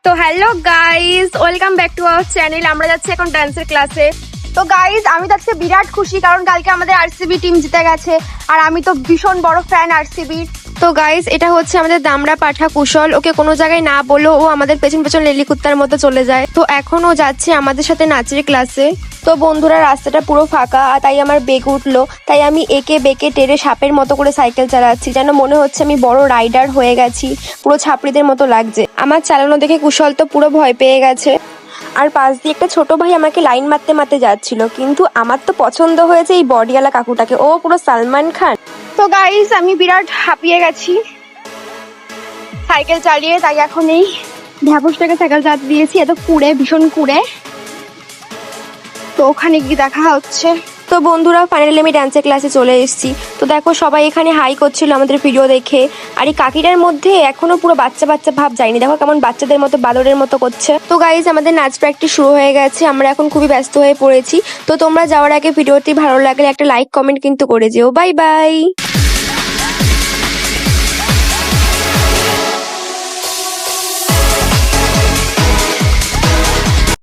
তো hello guys, welcome back to our channel. আমরা যাচ্ছি এখন ডান্সের ক্লাসে। তো গাইস, আমি তো আজকে বিরাট খুশি, কারণ কালকে আমাদের আরসিবি টিম জিতে গেছে আর আমি তো ভীষণ বড় ফ্যান আরসিবির। তো গাইস, এটা হচ্ছে আমাদের দামড়া পাঠা কুশল। ওকে কোনো জায়গায় না বলেও ও আমাদের পেছন পেছন লেলি কুত্তার মতো চলে যায়। তো এখন ও যাচ্ছে আমাদের সাথে নাচের ক্লাসে। তো বন্ধুরা, রাস্তাটা পুরো ফাঁকা, আর তাই আমার বেগ উঠলো। তাই আমি একে বেঁকে টেরে সাপের মতো করে সাইকেল চালাচ্ছি, যেন মনে হচ্ছে আমি বড় রাইডার হয়ে গেছি। পুরো ছাপড়িদের মতো লাগছে। আমার চালানো দেখে কুশল তো পুরো ভয় পেয়ে গেছে। আর পাশ দিয়ে একটা ছোট ভাই আমাকে লাইন মারতে মারতে যাচ্ছিল, কিন্তু আমার তো পছন্দ হয়েছে এই বডিওয়ালা কাকুটাকে। ও পুরো সালমান খান। তো গাইস, আমি বিরাট হাঁপিয়ে গেছি সাইকেল চালিয়ে, তাই এখন এই ঢ্যাবসটাকে সাইকেল চালাতে দিয়েছি। এত কুড়ে, ভীষণ কুড়ে। তো ওখানে গিয়ে দেখা হচ্ছে। তো বন্ধুরা, ফাইনালি আমি ডান্সের ক্লাসে চলে এসেছি। তো দেখো, সবাই এখানে হাই করছিল আমাদের ভিডিও দেখে। আর এই কাকিটার মধ্যে এখনো পুরো বাচ্চা বাচ্চা ভাব যায়নি। দেখো কেমন বাচ্চাদের মতো বাদরের মতো করছে। তো গাইজ, আমাদের নাচ প্র্যাকটিস শুরু হয়ে গেছে। আমরা এখন খুবই ব্যস্ত হয়ে পড়েছি। তো তোমরা যাওয়ার আগে ভিডিওটি ভালো লাগলে একটা লাইক কমেন্ট কিন্তু করে যেও। Bye bye.